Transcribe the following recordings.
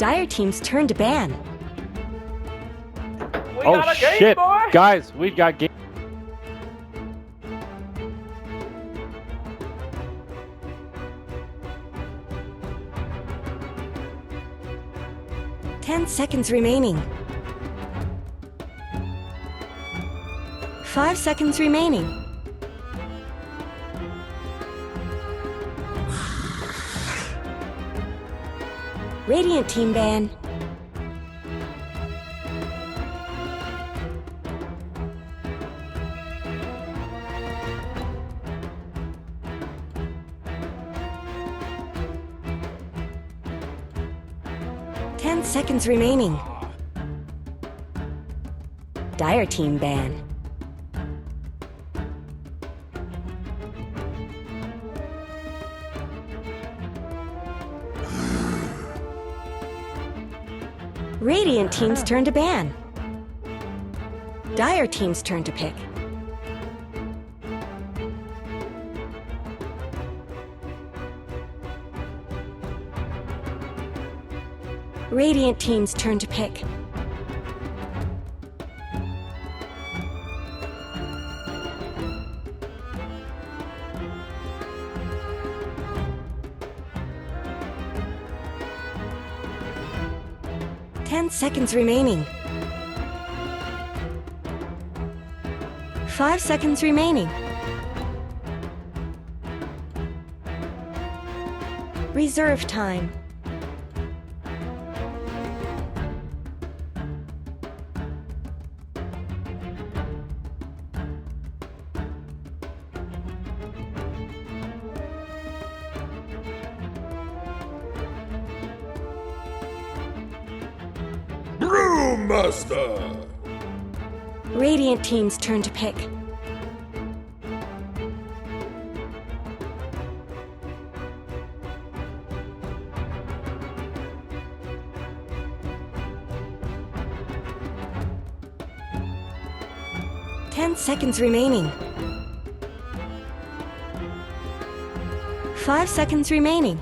Dire Team's turn to ban. We got a game, shit, boy. guys, we've got game. 10 seconds remaining. 5 seconds remaining. Radiant Team ban. Seconds remaining. Dire Team ban. Radiant Team's turn to ban. Dire Team's turn to pick. Radiant Team's turn to pick. Ten seconds remaining. 5 seconds remaining. Reserve time. Master. Radiant Team's turn to pick. Ten seconds remaining. 5 seconds remaining.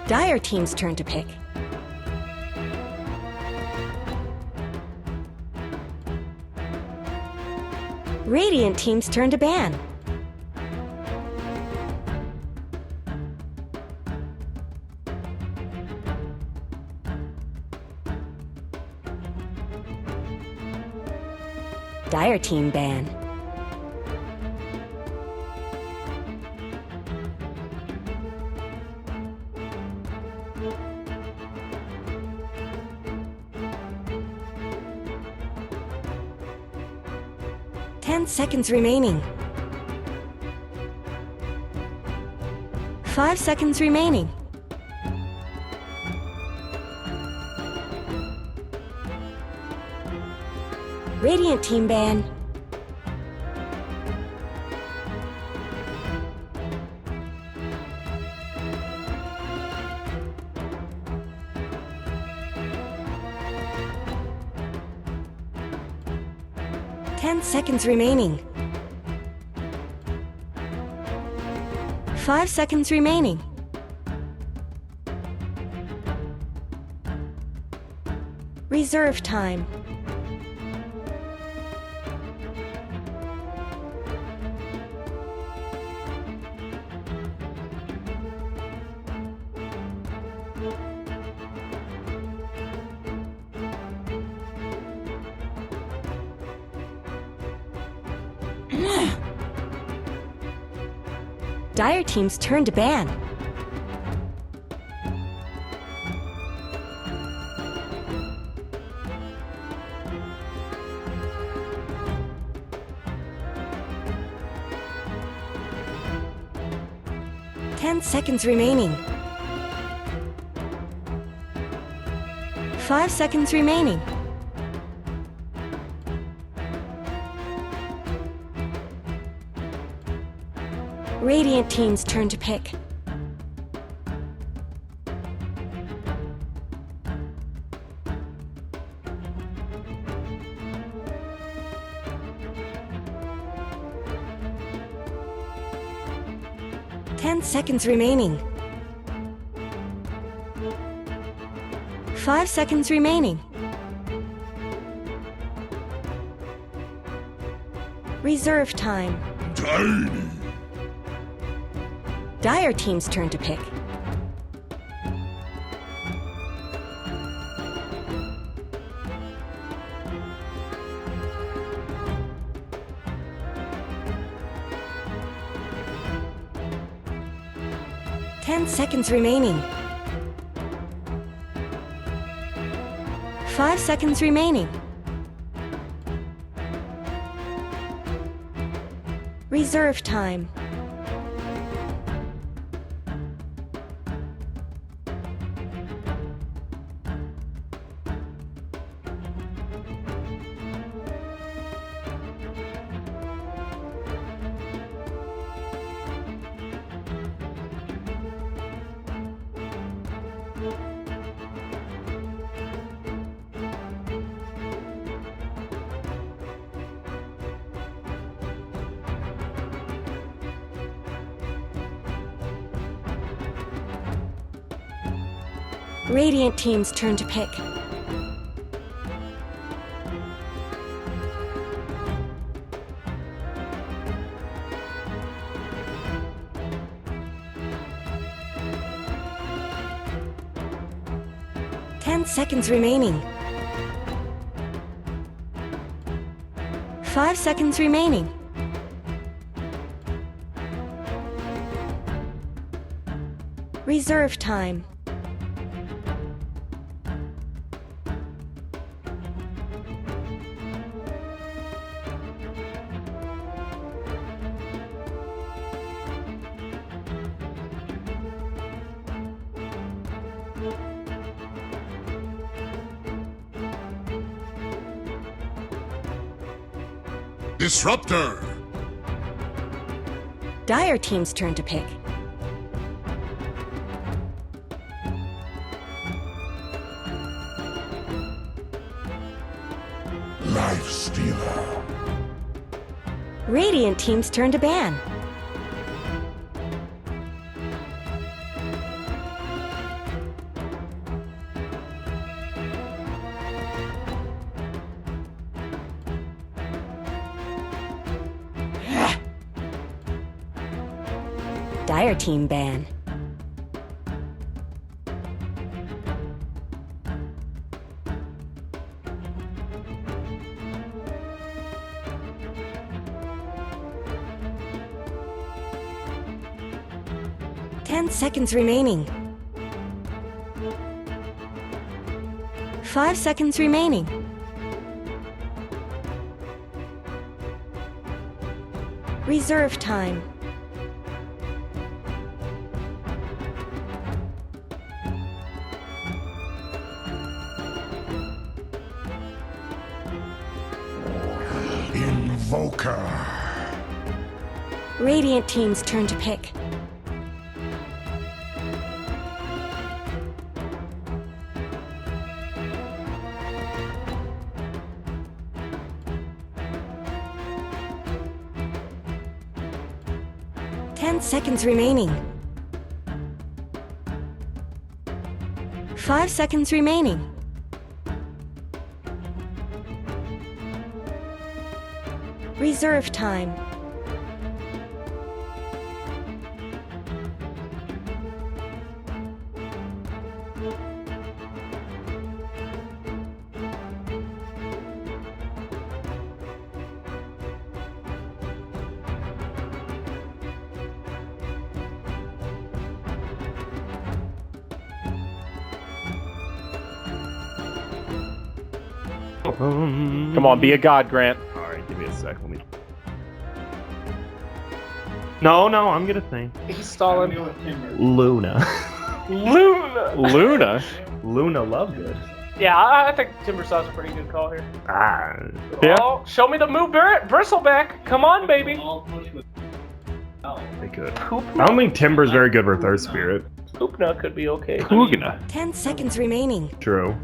Dire Team's turn to pick. Radiant Team's turn to ban. Dire Team ban. Seconds remaining. 5 seconds remaining. Radiant Team ban. Seconds remaining. 5 seconds remaining. Reserve time. Dire Team's turn to ban. Seconds remaining. 5 seconds remaining. Radiant Team's turn to pick. 10 seconds remaining. 5 seconds remaining. Reserve time. Tiny. Dire team's turn to pick. Ten seconds remaining. 5 seconds remaining. Reserve time. Radiant team's turn to pick. Ten seconds remaining. 5 seconds remaining. Reserve time. Disruptor. Dire team's turn to pick. Life Stealer. Radiant team's turn to ban. Dire team ban. Ten seconds remaining. 5 seconds remaining. Reserve time. Invoker. Radiant team's turn to pick. Ten seconds remaining. 5 seconds remaining. Reserve time. Come on, be a god, Grant. Alright, give me a sec. Let me. No, I'm gonna think. He's stalling. Luna. Luna? Luna Lovegood. Yeah, I think Timbersaw's a pretty good call here. Yeah. Oh, show me the move, Bristleback. Come on, baby. They could. I don't think Timber's very good with Earth Spirit. Poopna could be okay. Pugna. 10 seconds remaining. True.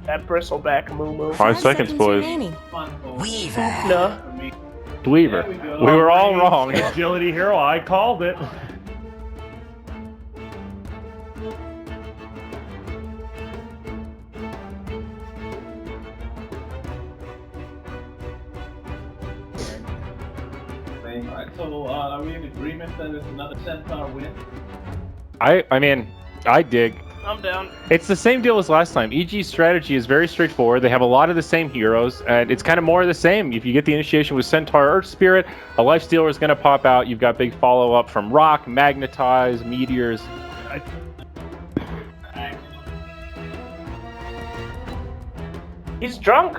That Bristleback moo. 5 seconds, boys. remaining. Poopna. Dweaver. We were all wrong. Agility hero, I called it. So, are we in agreement that it's another Centaur win? I mean, I dig. I'm down. It's the same deal as last time. EG's strategy is very straightforward. They have a lot of the same heroes, and it's kind of more of the same. If you get the initiation with Centaur Earth Spirit, a Lifestealer is going to pop out. You've got big follow-up from Rock, Magnetize, Meteors. He's drunk.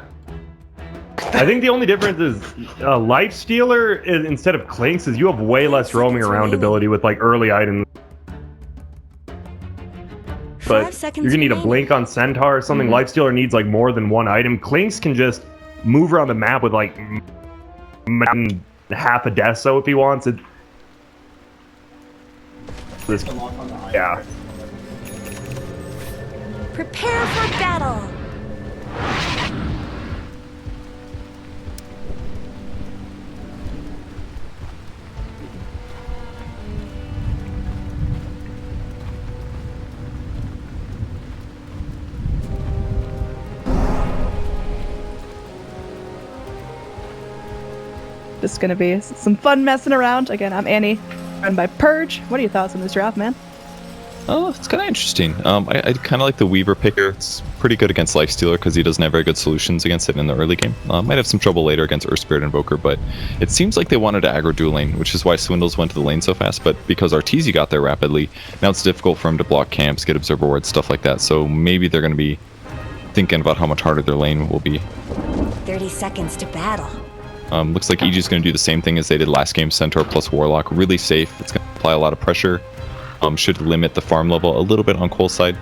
I think the only difference is Lifestealer, instead of Clinks, is you have way less roaming around ability with like early items. But 5 seconds you're gonna need a remaining. blink on Centaur or something. Lifestealer needs like more than one item. Clinks can just move around the map with like half a deso if he wants it. This, yeah. Prepare for battle. Just gonna be some fun messing around. Again, I'm Annie, run by Purge. What are your thoughts on this draft, man? Oh, it's kind of interesting. I kind of like the Weaver picker. It's pretty good against Lifestealer because he doesn't have very good solutions against it in the early game. Might have some trouble later against Earth Spirit Invoker, but it seems like they wanted to aggro dual lane, which is why Swindles went to the lane so fast. But because Arteezy got there rapidly, now it's difficult for him to block camps, get observer wards, stuff like that. So maybe they're going to be thinking about how much harder their lane will be. 30 seconds to battle. Looks like EG's going to do the same thing as they did last game, Centaur plus Warlock. Really safe. It's going to apply a lot of pressure. Should limit the farm level a little bit on Cole's side.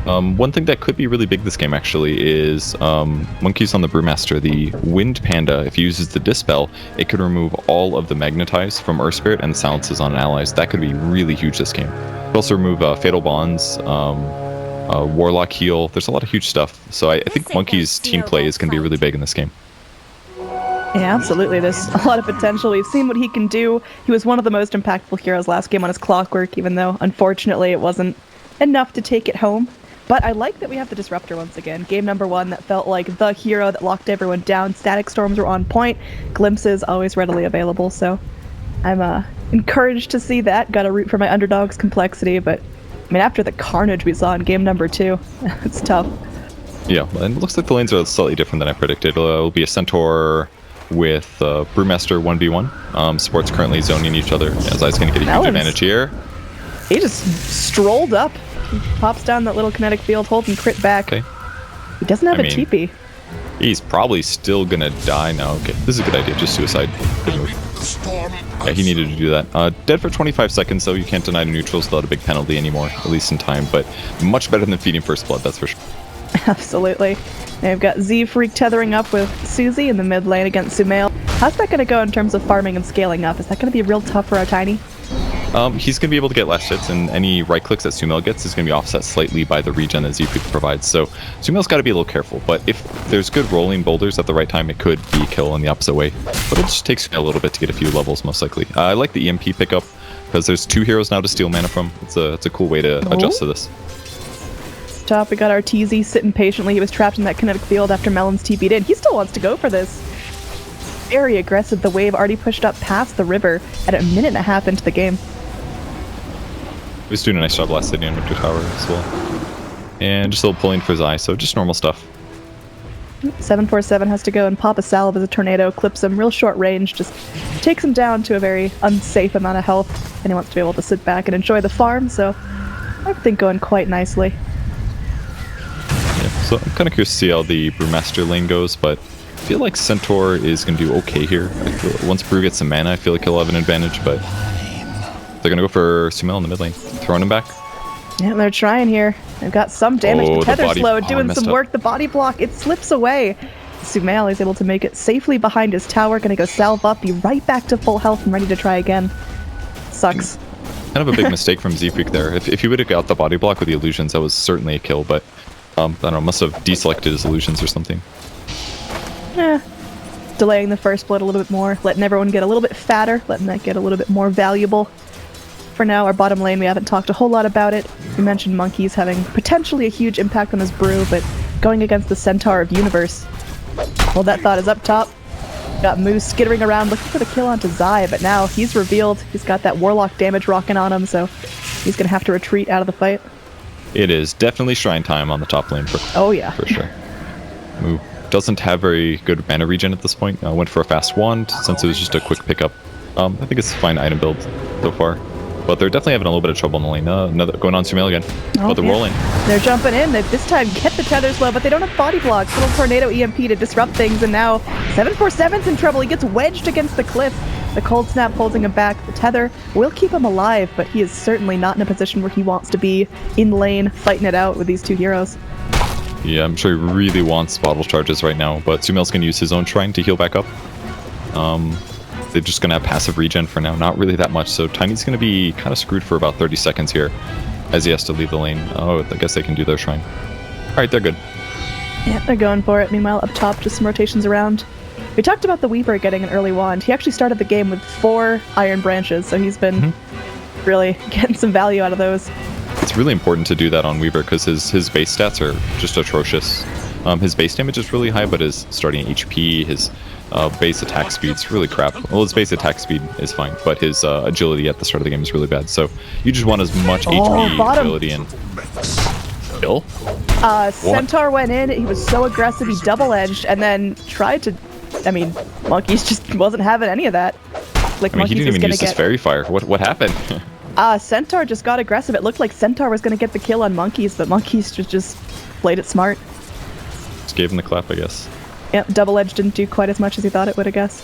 One thing that could be really big this game actually is Monkey's on the Brewmaster. The Wind Panda, if he uses the Dispel, it could remove all of the Magnetize from Earth Spirit and silences on allies. That could be really huge this game. Could also remove Fatal Bonds, Warlock heal. There's a lot of huge stuff. So I think Monkey's team play is going to be really big in this game. Yeah, absolutely. There's a lot of potential. We've seen what he can do. He was one of the most impactful heroes last game on his Clockwork, even though, unfortunately, it wasn't enough to take it home. But I like that we have the Disruptor once again. Game number 1 that felt like the hero that locked everyone down. Static Storms were on point. Glimpses always readily available, so I'm encouraged to see that. Gotta root for my underdog's complexity, but I mean, after the carnage we saw in game number 2, it's tough. Yeah, and it looks like the lanes are slightly different than I predicted. It'll be a Centaur with Brewmaster 1v1. Sports currently zoning each other. Azai's going to get a huge advantage here. He just strolled up. He pops down that little kinetic field, holding crit back. Okay. He doesn't have a TP. He's probably still going to die now. Okay, this is a good idea. Just suicide. Good move. Yeah, he needed to do that. Dead for 25 seconds, though. You can't deny the neutrals without a big penalty anymore, at least in time. But much better than feeding First Blood, that's for sure. Absolutely. They've got Z-Freak tethering up with Susie in the mid lane against Sumail. How's that going to go in terms of farming and scaling up? Is that going to be real tough for our Tiny? He's going to be able to get last hits, and any right clicks that Sumail gets is going to be offset slightly by the regen that Z-Freak provides. So Sumail's got to be a little careful, but if there's good rolling boulders at the right time, it could be a kill in the opposite way. But it'll just take Sumail a little bit to get a few levels, most likely. I like the EMP pickup, because there's 2 heroes now to steal mana from. It's a cool way to adjust to this. Top, we got Arteezy sitting patiently. He was trapped in that kinetic field after Melon's TP'd in. He still wants to go for this. Very aggressive. The wave already pushed up past the river at a minute and a half into the game. He was doing a nice job last hitting on Victor Tower as well. And just a little pulling for Zai, so just normal stuff. 747 has to go and pop a salve as a tornado, clips him real short range, just takes him down to a very unsafe amount of health, and he wants to be able to sit back and enjoy the farm, so everything going quite nicely. So I'm kind of curious to see how the Brewmaster lane goes, but I feel like Centaur is going to do okay here. Once Brew gets some mana, I feel like he'll have an advantage, but they're going to go for Sumail in the mid lane. Throwing him back. Yeah, they're trying here. They've got some damage. The tether slow, doing some work. The body block, it slips away. Sumail is able to make it safely behind his tower. Going to go salve up, be right back to full health and ready to try again. Sucks. Kind of a big mistake from Z-Freak there. If he would have got the body block with the illusions, that was certainly a kill, but I don't know, must have deselected his illusions or something. Yeah. delaying the first blood a little bit more, letting everyone get a little bit fatter, letting that get a little bit more valuable. For now, our bottom lane, we haven't talked a whole lot about it. We mentioned Monkeys having potentially a huge impact on his brew, but going against the Centaur of Universe. Well, that thought is up top. Got Moose skittering around looking for the kill onto Zai, but now he's revealed. He's got that Warlock damage rocking on him, so he's going to have to retreat out of the fight. It is definitely Shrine time on the top lane for sure. Moo doesn't have very good mana regen at this point. Went for a fast wand since it was just a quick pickup. I think it's a fine item build so far. But they're definitely having a little bit of trouble in the lane. Another going on Sumail again. But they're rolling. They're jumping in. They this time get the tethers low, but they don't have body blocks. Little tornado EMP to disrupt things, and now 747's in trouble. He gets wedged against the cliff. The cold snap holding him back. The tether will keep him alive, but he is certainly not in a position where he wants to be in lane fighting it out with these two heroes. Yeah, I'm sure he really wants bottle charges right now, but Sumail's going to use his own shrine to heal back up. They're just going to have passive regen for now, not really that much, so Tiny's going to be kind of screwed for about 30 seconds here as he has to leave the lane. Oh, I guess they can do their shrine. Alright, they're good. Yeah, they're going for it. Meanwhile, up top, just some rotations around. We talked about the Weaver getting an early wand. He actually started the game with 4 iron branches, so he's been really getting some value out of those. It's really important to do that on Weaver because his base stats are just atrocious. His base damage is really high, but his starting HP, his base attack speed's really crap. Well, his base attack speed is fine, but his agility at the start of the game is really bad. So you just want as much HP, agility, and kill. Centaur went in. He was so aggressive. He double-edged and then tried to. I mean, Monkeys just wasn't having any of that. Like, I mean, he didn't even use his fairy fire. What happened? Centaur just got aggressive. It looked like Centaur was going to get the kill on Monkeys, but Monkeys just played it smart. Just gave him the clap, I guess. Yep, Double Edge didn't do quite as much as he thought it would, I guess.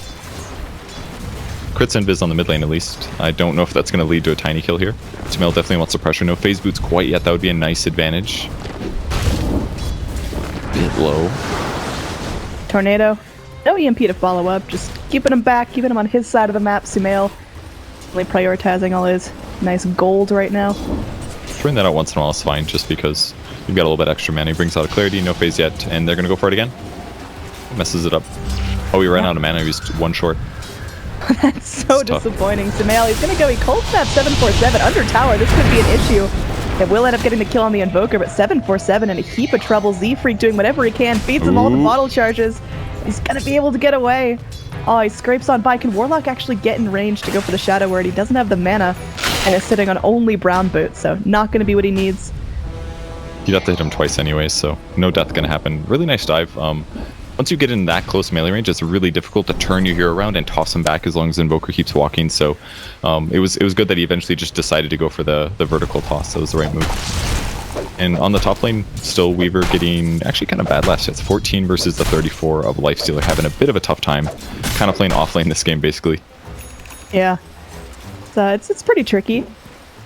Crits invis on the mid lane at least. I don't know if that's going to lead to a tiny kill here. Sumail definitely wants the pressure. No phase boots quite yet. That would be a nice advantage. Bit low. Tornado. No EMP to follow up. Just keeping him back, keeping him on his side of the map. Sumail really prioritizing all his nice gold right now. Throwing that out once in a while is fine, just because you've got a little bit extra mana. He brings out a clarity, no phase yet, and they're going to go for it again. Messes it up. Oh, he ran out of mana. He was 1 short. That's so disappointing. Sumail, he's going to go. He cold snap 747 under tower. This could be an issue. It will end up getting the kill on the Invoker, but 747 in a heap of trouble. Z-Freak doing whatever he can, feeds him all the bottle charges. He's going to be able to get away. Oh, he scrapes on by. Can Warlock actually get in range to go for the Shadow Word? He doesn't have the mana and is sitting on only brown boots, so not going to be what he needs. You'd have to hit him twice anyways, so no death going to happen. Really nice dive. Once you get in that close melee range, it's really difficult to turn your hero around and toss him back as long as Invoker keeps walking. So it was good that he eventually just decided to go for the vertical toss. That was the right move. And on the top lane, still Weaver getting actually kind of bad last hits. 14 versus the 34 of Lifestealer, having a bit of a tough time. Kind of playing off lane this game, basically. Yeah. So it's pretty tricky.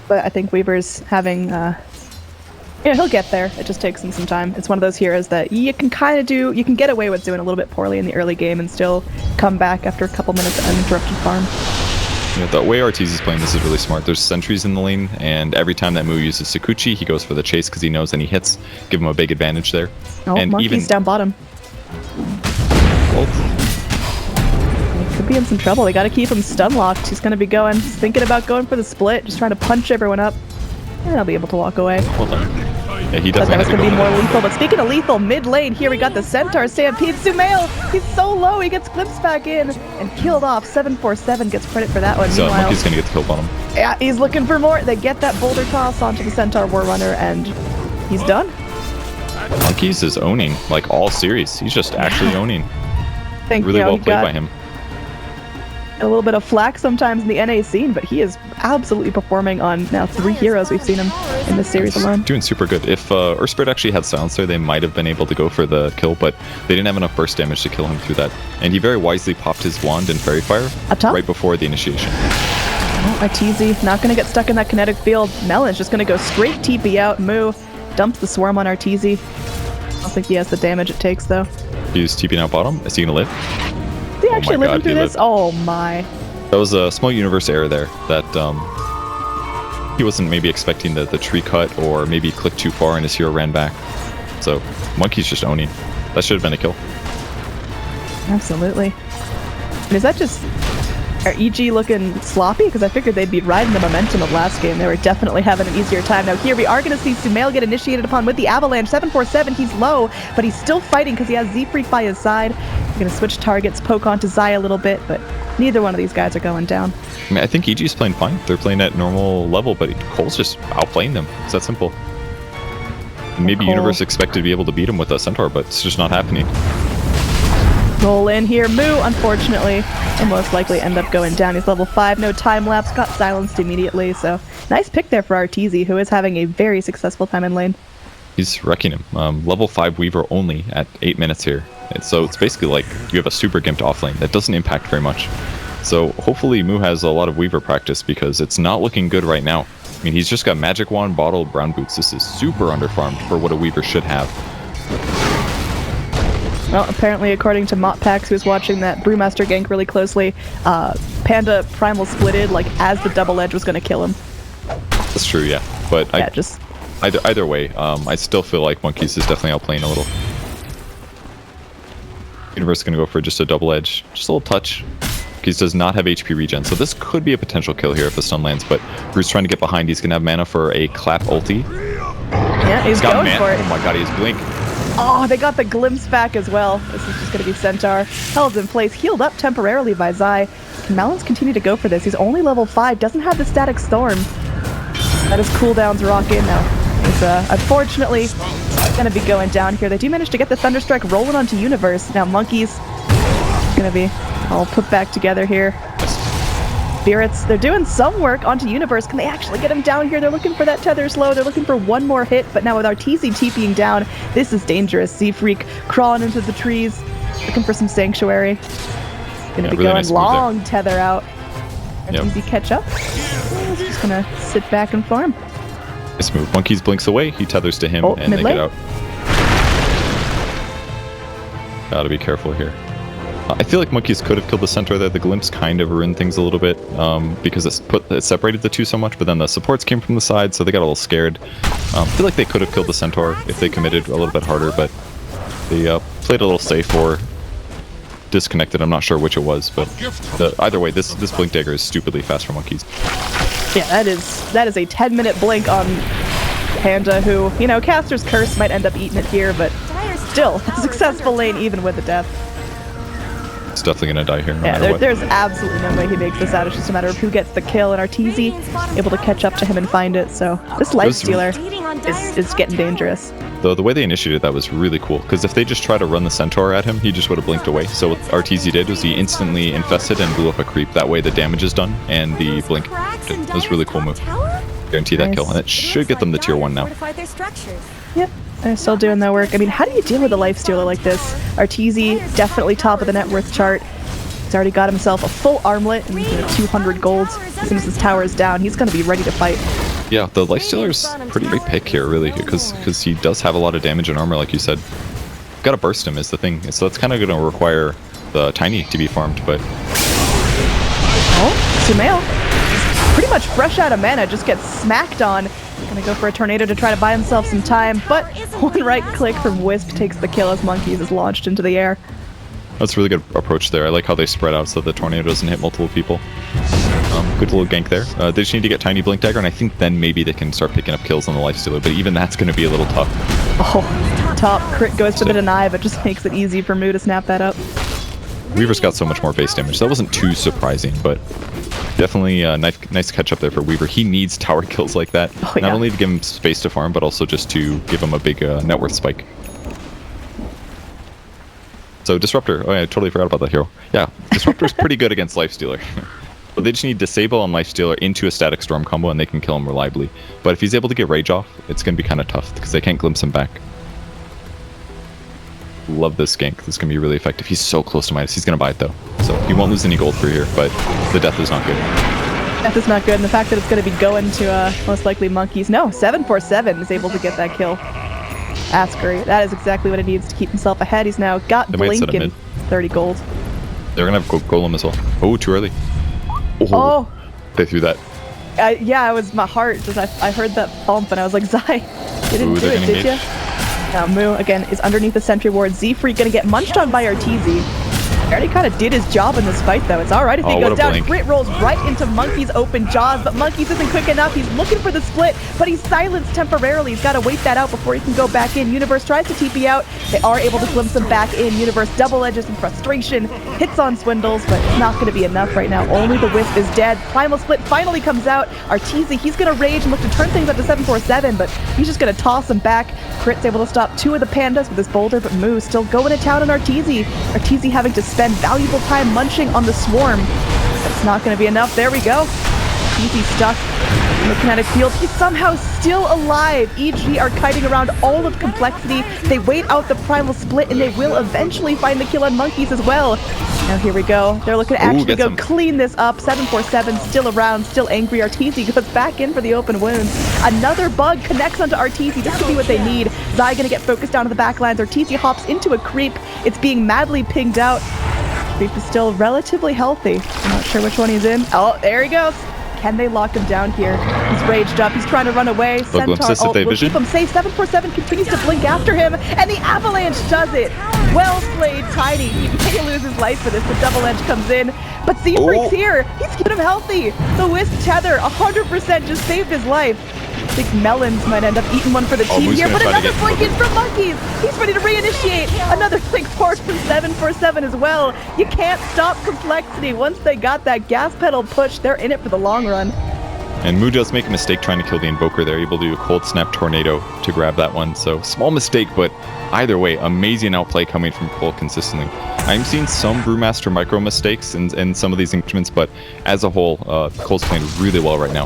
But I think Weaver's having... Yeah, he'll get there. It just takes him some time. It's one of those heroes that you can kind of do... You can get away with doing a little bit poorly in the early game and still come back after a couple minutes of uninterrupted farm. Yeah, the way Arteezy's playing this is really smart. There's sentries in the lane, and every time that Mu uses Sakuchi, he goes for the chase because he knows any hits give him a big advantage there. Oh, and Monkey's even down bottom. Well, He could be in some trouble. They got to keep him stun locked. He's going to be going, he's thinking about going for the split, just trying to punch everyone up. And he'll be able to walk away. well done. Yeah, he But definitely that was has to going to go. be more lethal. But speaking of lethal, mid lane, here we got the Centaur Stampede. Sumail, he's so low, he gets glimpsed back in and killed off. 747 gets credit for that one. So Meanwhile, Monkey's gonna get the kill bottom. yeah, he's looking for more. They get that boulder toss onto the Centaur Warrunner, and he's done. Monkeys is owning like all series. He's just actually owning. I think, Really you know, well he played got by him. a little bit of flack sometimes in the NA scene, but he is absolutely performing on now 3 heroes we've seen him in this series alone. Doing super good. If Earthspirit actually had Silencer, they might have been able to go for the kill, but they didn't have enough burst damage to kill him through that. And he very wisely popped his wand and Fairy Fire Up top? right before the initiation. Oh, Arteezy not going to get stuck in that kinetic field. Melon's just going to go straight TP out. Moo dumps the swarm on Arteezy. I don't think he has the damage it takes, though. He's TPing out bottom. Is he gonna live? Is he actually living God, through he this? lived. Oh my. That was a small universe error there that he wasn't maybe expecting the tree cut, or maybe clicked too far and his hero ran back. So Monkey's just owning. That should have been a kill. Absolutely. And is that just... Are EG looking sloppy? Because I figured they'd be riding the momentum of last game. They were definitely having an easier time. Now here we are going to see Sumail get initiated upon with the Avalanche. 747, he's low, but he's still fighting because he has Z-Freak by his side. We're going to switch targets, poke onto Zai a little bit, but neither one of these guys are going down. I mean, I think EG's playing fine. They're playing at normal level, but Cole's just outplaying them. It's that simple. Maybe Cole. Universe expected to be able to beat him with a Centaur, but it's just not happening. Roll in here. Moo, unfortunately, will most likely end up going down. He's level 5, no time lapse, got silenced immediately, so nice pick there for Arteezy, who is having a very successful time in lane. He's wrecking him. Level 5 Weaver only at 8 minutes here. And so it's basically like you have a super gimped off lane. That doesn't impact very much. So hopefully Moo has a lot of Weaver practice because it's not looking good right now. I mean, he's just got Magic Wand, Bottle, Brown Boots. This is super underfarmed for what a Weaver should have. Well, apparently, according to Motpax, who's watching that Brewmaster gank really closely, Panda Primal splitted like as the double edge was going to kill him. That's true, yeah. But yeah, just either way, I still feel like Monkeys is definitely outplaying a little. Universe is going to go for just a double edge, just a little touch. Monkeys does not have HP regen, so this could be a potential kill here if the stun lands. But Bruce trying to get behind. He's going to have mana for a clap ulti. Yeah, he's going for it. Oh my god, he has blink. Oh, they got the glimpse back as well. This is just going to be Centaur. Held in place, healed up temporarily by Zai. Can Malins continue to go for this? He's only level 5, doesn't have the static storm. That is cooldowns rock in now. It's unfortunately going to be going down here. They do manage to get the Thunderstrike rolling onto Universe. Now Monkeys going to be all put back together here. Spirits, they're doing some work onto Universe. Can they actually get him down here? They're looking for that tether slow. They're looking for one more hit, but now with Arteezy TPing down, this is dangerous. Z-Freak crawling into the trees, looking for some sanctuary. Gonna be really going nice long tether out. Yep. Arteezy catch up. He's just gonna sit back and farm. Nice move. Monkeys blinks away, he tethers to him, and they mid-lane. get out. Gotta be careful here. I feel like Monkeys could have killed the Centaur there. The glimpse kind of ruined things a little bit because it separated the two so much, but then the supports came from the side, so they got a little scared. I feel like they could have killed the Centaur if they committed a little bit harder, but they played a little safe or disconnected. I'm not sure which it was, but either way, this Blink Dagger is stupidly fast for Monkeys. Yeah, that is a 10-minute blink on Panda, who, you know, Caster's Curse might end up eating it here, but still, a successful lane even with the death. It's definitely going to die here no matter what. There's absolutely no way he makes this out. It's just a matter of who gets the kill, and Arteezy able to catch up to him and find it. So this Lifestealer is getting dangerous. Though the way they initiated that was really cool, because if they just try to run the Centaur at him, he just would have blinked away. So what Arteezy did was he instantly infested and blew up a creep. That way the damage is done, and the blink. It was a really cool move. Guarantee that kill, and it should get them to tier 1 now. Yep. They're still doing their work. I mean, how do you deal with a Lifestealer like this? Arteezy, definitely top of the net worth chart. He's already got himself a full armlet and 200 golds. As soon as his tower is down, he's going to be ready to fight. Yeah, the Lifestealer's a pretty great pick here, really, because he does have a lot of damage and armor, like you said. Gotta burst him is the thing, so it's kind of going to require the Tiny to be farmed, but... Oh, Sumail. Pretty much fresh out of mana, just gets smacked on. Gonna go for a tornado to try to buy himself some time, but one right click from Wisp takes the kill as Monkeys is launched into the air. That's a really good approach there. I like how they spread out so the tornado doesn't hit multiple people. Good little gank there. They just need to get Tiny Blink Dagger, and I think then maybe they can start picking up kills on the Lifestealer, but even that's going to be a little tough. Oh, top crit goes for the deny, but just makes it easy for Moo to snap that up. Weaver's got so much more base damage, so that wasn't too surprising, but definitely a nice catch up there for Weaver. He needs tower kills like that, not only to give him space to farm, but also just to give him a big net worth spike. So Disruptor, oh yeah, I totally forgot about that hero. Yeah, Disruptor's pretty good against Lifestealer. But they just need Disable on Lifestealer into a Static Storm combo and they can kill him reliably. But if he's able to get Rage off, it's going to be kind of tough because they can't glimpse him back. Love this gank. This is going to be really effective. He's so close to Midas. He's going to buy it though. So he won't lose any gold for here, but the death is not good. Death is not good, and the fact that it's going to be going to most likely Monkeys. No, 747 is able to get that kill. That's great. That is exactly what it needs to keep himself ahead. He's now got Blink and 30 gold. They're going to have Golem as well. Oh, too early. Oh. They threw that. Yeah, it was my heart. Just I heard that bump and I was like, Zai, you didn't do it, did you? Now Moo, again, is underneath the sentry ward. Z-Freak gonna get munched on by Arteezy. Already kind of did his job in this fight, though. It's all right if he Oh, what goes a down. blink. Crit rolls right into Monkey's open jaws, but Monkey's isn't quick enough. He's looking for the split, but he's silenced temporarily. He's got to wait that out before he can go back in. Universe tries to TP out. They are able to glimpse him back in. Universe double edges in frustration, hits on Swindles, but it's not going to be enough right now. Only the Wisp is dead. Primal Split finally comes out. Arteezy, he's going to rage and look to turn things up to 747, but he's just going to toss him back. Crit's able to stop 2 of the pandas with his boulder, but Moo still going to town on Arteezy. Arteezy having to spend valuable time munching on the swarm. That's not going to be enough. There we go. Arteezy stuck in the kinetic field. He's somehow still alive. EG are kiting around all of Complexity. They wait out the Primal Split, and they will eventually find the kill on Monkeys as well. Now here we go. They're looking to actually go clean this up. 747 still around, still angry. Arteezy goes back in for the open wounds. Another bug connects onto Arteezy. This could be what they need. Zai gonna get focused down to the backlines. Arteezy hops into a creep. It's being madly pinged out. Creep is still relatively healthy. I'm not sure which one he's in. Oh, there he goes. Can they lock him down here? He's raged up. He's trying to run away. Centaur ult will keep him safe. 747 continues to blink after him, and the Avalanche does it. Well played, Tiny. He may lose his life for this. The double edge comes in, but Z-Freak's here. He's keeping him healthy. The Wisp Tether, 100% just saved his life. I think Melons might end up eating one for the team here, but another blink in from Monkeys. He's ready to reinitiate. Another blink forward from 747 as well. You can't stop Complexity. Once they got that gas pedal push, they're in it for the long run. And Moo does make a mistake trying to kill the Invoker. They're able to do a Cold Snap Tornado to grab that one. So small mistake, but either way, amazing outplay coming from Cole consistently. I'm seeing some Brewmaster micro mistakes in some of these engagements, but as a whole, Cole's playing really well right now.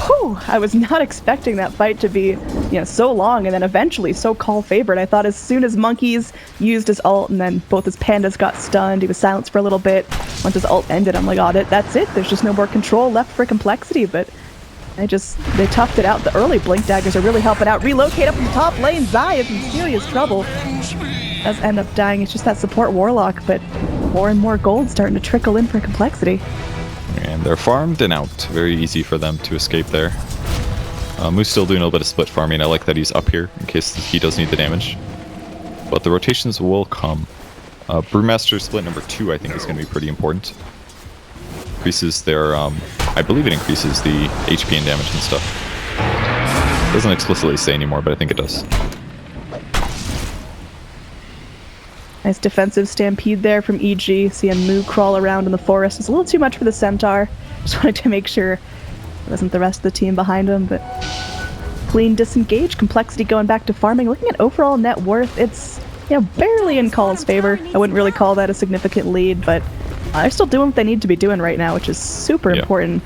Whew, I was not expecting that fight to be, so long and then eventually so call favored. I thought as soon as Monkeys used his ult and then both his pandas got stunned, he was silenced for a little bit. Once his ult ended, I'm like, oh, that's it. There's just no more control left for Complexity, but they toughed it out. The early Blink Daggers are really helping out. Relocate up in the top lane. Zai is in serious trouble. Does end up dying. It's just that support Warlock, but more and more gold starting to trickle in for Complexity. And they're farmed and out. Very easy for them to escape there. Moo's still doing a little bit of split farming. I like that he's up here in case he does need the damage. But the rotations will come. Brewmaster split number 2 I think is going to be pretty important. Increases their, I believe it increases the HP and damage and stuff. Doesn't explicitly say anymore, but I think it does. Nice defensive stampede there from EG. Seeing Moo crawl around in the forest. It's a little too much for the Centaur. Just wanted to make sure it wasn't the rest of the team behind him, but clean disengage. Complexity going back to farming. Looking at overall net worth, it's barely in Call's favor. I wouldn't really call that a significant lead, but they're still doing what they need to be doing right now, which is super important.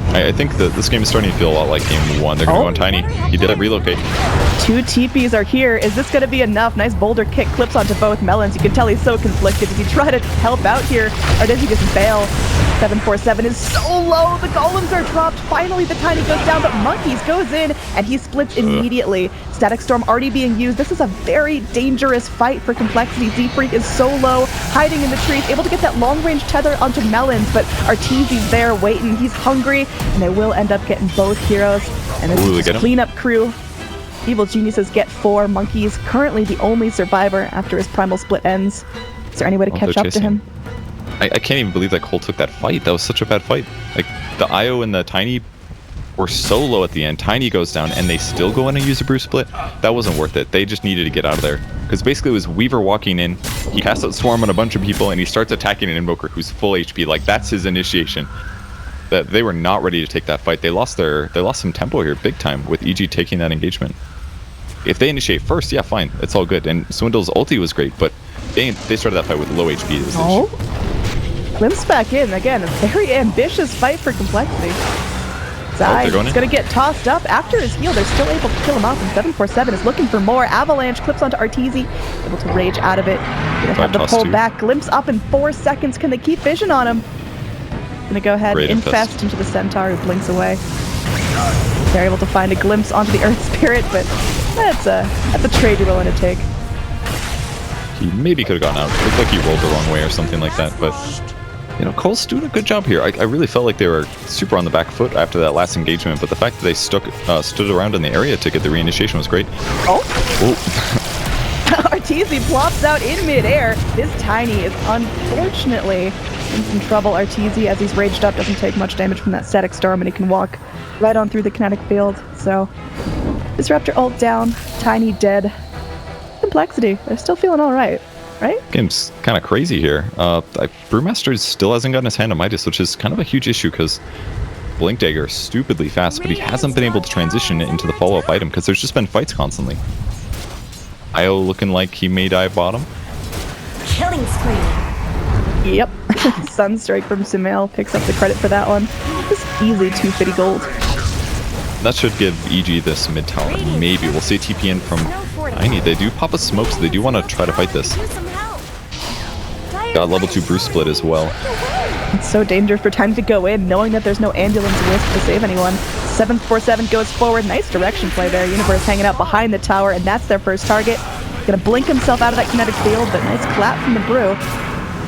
I think that this game is starting to feel a lot like game 1. They're going to go on Tiny. He did a relocate. 2 TPs are here. Is this going to be enough? Nice boulder kick clips onto both Melons. You can tell he's so conflicted. Does he try to help out here, or does he just bail? 747 is so low. The golems are dropped. Finally, the Tiny goes down, but Monkeys goes in, and he splits immediately. Static Storm already being used. This is a very dangerous fight for Complexity. Z-Freak is so low, hiding in the trees, able to get that long-range tether onto Melons, but Arteezy's there waiting. He's hungry, and they will end up getting both heroes. And this is just cleanup crew. Evil Geniuses get 4. Monkeys currently the only survivor after his primal split ends. Is there any way to catch up to him? I can't even believe that Cole took that fight. That was such a bad fight. Like, the IO and the Tiny were so low at the end. Tiny goes down, and they still go in and use a brew split. That wasn't worth it. They just needed to get out of there. Because basically it was Weaver walking in, he casts out Swarm on a bunch of people, and he starts attacking an Invoker who's full HP. Like, that's his initiation. That they were not ready to take that fight. They lost some tempo here big time with EG taking that engagement. If they initiate first, yeah, fine. It's all good. And Swindle's ulti was great, but they started that fight with low HP. Glimpse back in. Again, a very ambitious fight for Complexity. Zai is going to get tossed up. After his heal, they're still able to kill him off, and 747 is looking for more. Avalanche clips onto Arteezy, able to rage out of it. Gonna have to pull back. Glimpse up in 4 seconds. Can they keep vision on him? Gonna go ahead and infest into the Centaur, who blinks away. They're able to find a glimpse onto the Earth Spirit, but that's a trade you're willing to take. He maybe could have gone out. It looked like he rolled the wrong way or something like that, but Cole's doing a good job here. I really felt like they were super on the back foot after that last engagement, but the fact that they stood around in the area to get the reinitiation was great. Arteezy plops out in midair. This Tiny is unfortunately in some trouble. Arteezy, as he's raged up, doesn't take much damage from that static storm, and he can walk right on through the kinetic field. So, Disruptor ult down, Tiny dead. Complexity, they're still feeling all right. Right? Game's kind of crazy here. Brewmaster still hasn't gotten his hand on Midas, which is kind of a huge issue because Blink Dagger is stupidly fast, but he hasn't been able to transition it into the follow-up item because there's just been fights constantly. Io looking like he may die bottom. Killing spree. Yep. Sunstrike from Sumail picks up the credit for that one. Just easy 250 gold. That should give EG this mid tower. Maybe. We'll see TP in from Tiny. They do pop a smoke, so they do want to try to fight this. Got level 2 Bruce split as well. It's so dangerous for Tiny to go in, knowing that there's no ambulance wisp to save anyone. 747 goes forward. Nice direction play there. Universe hanging out behind the tower, and that's their first target. Gonna blink himself out of that kinetic field, but nice clap from the Brew.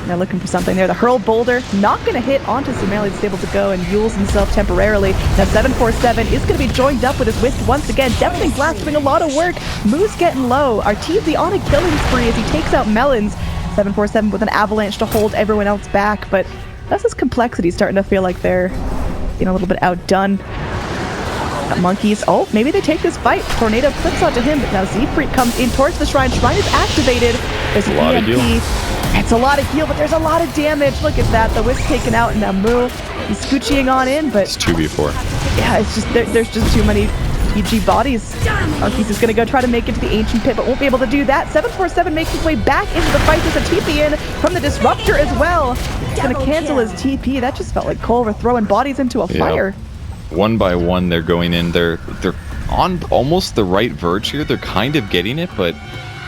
They're looking for something there. The hurl boulder not going to hit onto Sumail. He's able to go and Yules himself temporarily. Now 747 is going to be joined up with his Wisp once again. Deafening Blast doing a lot of work. Moose getting low. Arteezy on a killing spree as he takes out Melons. 747 with an avalanche to hold everyone else back, but that's his complexity starting to feel like they're getting a little bit outdone. Monkeys. Oh, maybe they take this fight. Tornado flips onto him, but now Z-Freak comes in towards the shrine. Shrine is activated. There's a lot of EMP. heal. It's a lot of heal, but there's a lot of damage. Look at that. The Wisp taken out, and now Moo. He's scooching on in, but It's 2v4. yeah, it's just there's just too many PG bodies. Monkeys is going to go try to make it to the Ancient Pit, but won't be able to do that. 747 makes his way back into the fight. There's a TP in from the Disruptor as well. He's going to cancel his TP. That just felt like Cole were throwing bodies into a fire. One by one, they're going in. They're on almost the right verge here. They're kind of getting it, but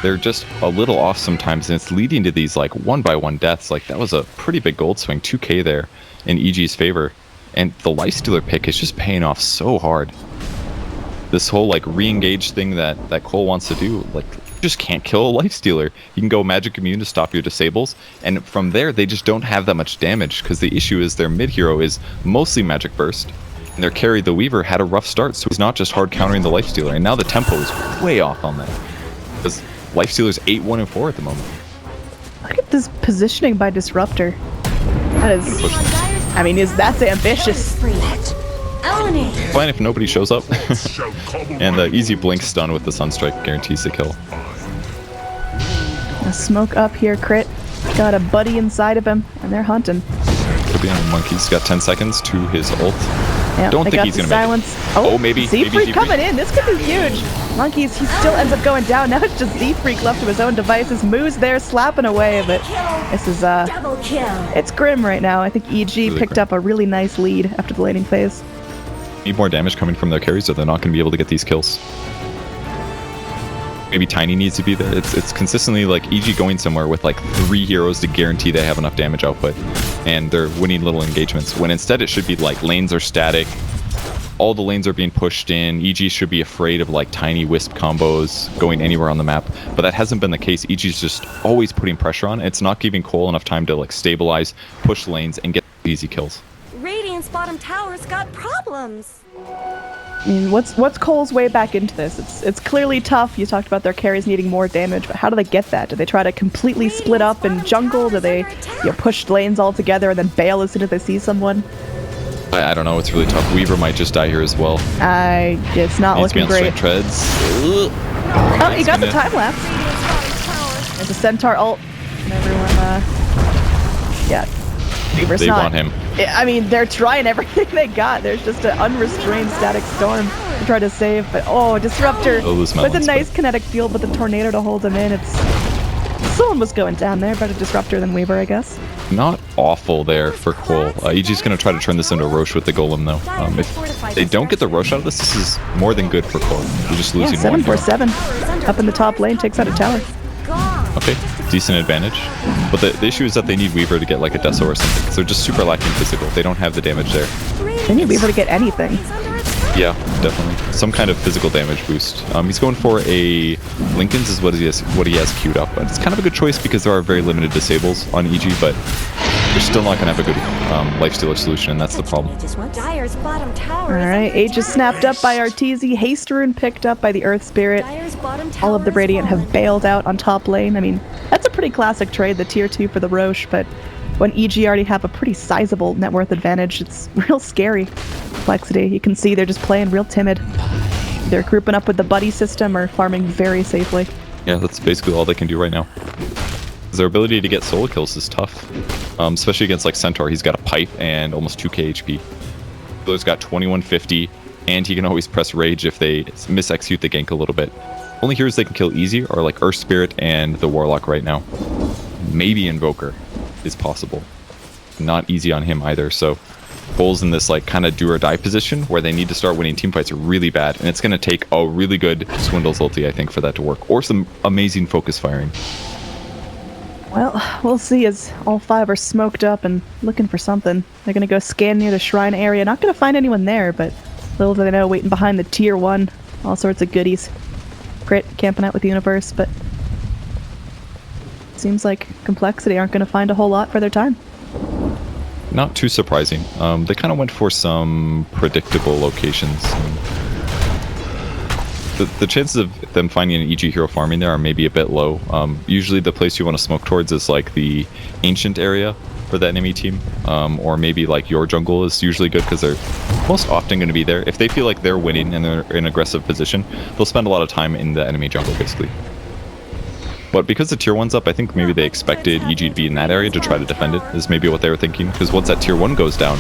they're just a little off sometimes, and it's leading to these like one by one deaths. Like that was a pretty big gold swing, 2k there in EG's favor, and the Lifestealer pick is just paying off so hard. This whole like re-engage thing that Cole wants to do, like you just can't kill a Lifestealer. You can go Magic Immune to stop your disables, and from there they just don't have that much damage because the issue is their mid hero is mostly Magic Burst. And their carry, the Weaver, had a rough start, so he's not just hard countering the Lifestealer. And now the tempo is way off on that. Because Lifestealer's 8-1 and 4 at the moment. Look at this positioning by Disruptor. That is, I mean, that's ambitious. Fine if nobody shows up. And the easy blink stun with the Sunstrike guarantees the kill. A smoke up here, crit. Got a buddy inside of him, and they're hunting. Could be on the Monkey's got 10 seconds to his ult. Yeah, Don't they think got he's the gonna make it. silence. Oh, maybe Z-Freak coming in. This could be huge. Monkeys, he still ends up going down. Now it's just Z-Freak left to his own devices. Moo's there slapping away, but this is Double kill. it's grim right now. I think EG Really picked grim. up a really nice lead after the laning phase. Need more damage coming from their carries, or they're not going to be able to get these kills. Maybe Tiny needs to be there. It's consistently like EG going somewhere with like 3 heroes to guarantee they have enough damage output, and they're winning little engagements. When instead it should be like lanes are static, all the lanes are being pushed in. EG should be afraid of like tiny wisp combos going anywhere on the map, but that hasn't been the case. EG's just always putting pressure on. It's not giving Cole enough time to like stabilize, push lanes, and get easy kills. Radiant's bottom tower's got problems. I mean, what's Cole's way back into this? It's clearly tough. You talked about their carries needing more damage, but how do they get that? Do they try to completely split up and jungle? Do they push lanes all together and then bail as soon as they see someone? I don't know. It's really tough. Weaver might just die here as well. It's not Needs to be looking on great. straight treads. Oh, he got the time lapse. There's a Centaur ult, and everyone, yeah. Weaver's They not. want him. I mean, they're trying everything they got. There's just an unrestrained static storm to try to save, but Disruptor They'll lose with a Melons, nice but- kinetic field with a tornado to hold him in. Someone was going down there, better Disruptor than Weaver, I guess. Not awful there for Cole. EG's going to try to turn this into a Roche with the Golem, though. If they don't get the Roche out of this, this is more than good for Cole. You're just Yeah, losing one hero. 747 up in the top lane, takes out a tower. Okay, decent advantage. But the issue is that they need Weaver to get like a Deso or something, because they're just super lacking physical. They don't have the damage there. They need Weaver to get anything. Yeah, definitely. Some kind of physical damage boost. He's going for a Lincoln's is what he has queued up. But it's kind of a good choice because there are very limited disables on EG, but They're still not going to have a good lifestealer solution, and that's the problem. Dire's bottom tower. All right, Age is snapped up by Arteezy, Hasterun picked up by the Earth Spirit. All of the Radiant have bailed out on top lane. I mean, that's a pretty classic trade, the tier 2 for the Roche, but when EG already have a pretty sizable net worth advantage, it's real scary. Complexity, you can see they're just playing real timid. They're grouping up with the buddy system or farming very safely. Yeah, that's basically all they can do right now. Their ability to get solo kills is tough, especially against like Centaur. He's got a pipe and almost 2k HP. Healer's got 2150, and he can always press rage if they mis-execute the gank a little bit. Only heroes they can kill easy are like Earth Spirit and the Warlock right now. Maybe Invoker is possible. Not easy on him either, so Cole's in this like kind of do or die position where they need to start winning team fights really bad, and it's going to take a really good Swindle's ulti, I think, for that to work, or some amazing focus firing. Well, we'll see as all 5 are smoked up and looking for something. They're gonna go scan near the shrine area. Not gonna find anyone there, but little do they know, waiting behind the tier 1. All sorts of goodies. Crit camping out with the universe, but seems like Complexity aren't gonna find a whole lot for their time. Not too surprising. They kind of went for some predictable locations. The chances of them finding an EG hero farming there are maybe a bit low. Usually the place you want to smoke towards is like the ancient area for the enemy team, or maybe like your jungle is usually good because they're most often going to be there. If they feel like they're winning and they're in an aggressive position, they'll spend a lot of time in the enemy jungle basically. But because the tier 1's up, I think maybe they expected EG to be in that area to try to defend it, is maybe what they were thinking. Because once that tier 1 goes down,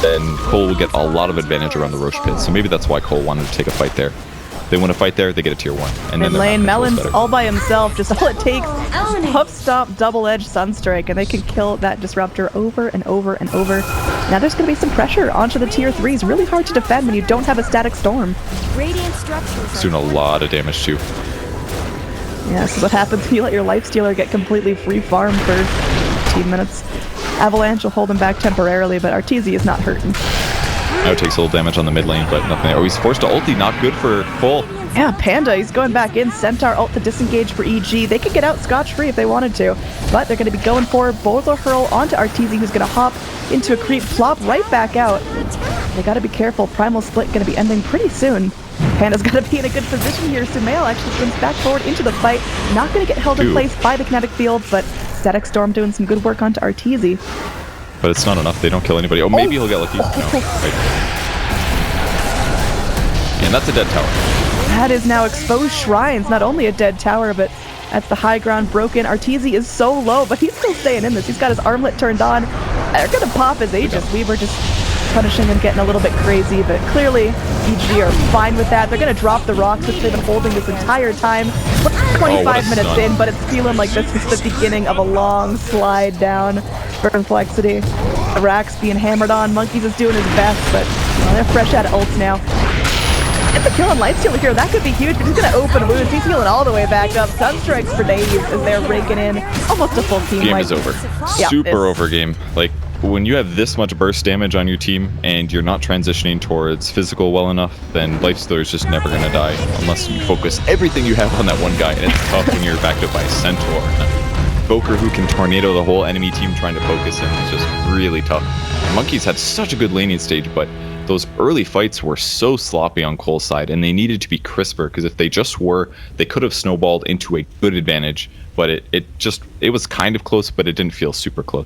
then Cole will get a lot of advantage around the Roche pit. So maybe that's why Cole wanted to take a fight there. They win a fight there, they get a tier 1. And then lane, Melon's all by himself, just all it takes is Huff Stomp, double-edged Sunstrike, and they can kill that Disruptor over and over and over. Now there's going to be some pressure onto the tier 3s. Really hard to defend when you don't have a static storm. Radiant structures. It's doing a lot of damage too. Yeah, this is what happens when you let your Lifestealer get completely free farm for 15 minutes. Avalanche will hold him back temporarily, but Arteezy is not hurting. Now it takes a little damage on the mid lane, but nothing. Oh, he's forced to ulti, not good for Cole. Yeah, Panda, he's going back in. Centaur ult to disengage for EG. They could get out scotch-free if they wanted to, but they're going to be going for Boulder Hurl onto Arteezy, who's going to hop into a creep, flop right back out. They got to be careful. Primal Split going to be ending pretty soon. Panda's got to be in a good position here. Sumail actually comes back forward into the fight. Not going to get held in place by the kinetic field, but Static Storm doing some good work onto Arteezy. But it's not enough. They don't kill anybody. Oh, maybe he'll get lucky. No, right. And that's a dead tower. That is now exposed shrines. Not only a dead tower, but that's the high ground broken. Arteezy is so low, but he's still staying in this. He's got his armlet turned on. They're going to pop his Aegis. Weaver just punishing and getting a little bit crazy, but clearly EG are fine with that. They're going to drop the rocks, which they've been holding this entire time. We're 25 minutes in, but it's feeling like this is the beginning of a long slide down for Complexity. The racks being hammered on. Monkeys is doing his best, but they're fresh out of ults now. Get the kill on Lifestealer here. That could be huge, but he's going to open wounds. He's healing all the way back up. Sunstrikes for days as they're raking in almost a full team. Game is over. Yeah, Super over game. Like, when you have this much burst damage on your team and you're not transitioning towards physical well enough, then Lifestealer is just never going to die unless you focus everything you have on that one guy, and it's tough when you're backed up by a Centaur. Boker who can tornado the whole enemy team trying to focus him is just really tough. Monkeys had such a good laning stage, but those early fights were so sloppy on Cole's side, and they needed to be crisper, because if they just were, they could have snowballed into a good advantage, but it was kind of close, but it didn't feel super close.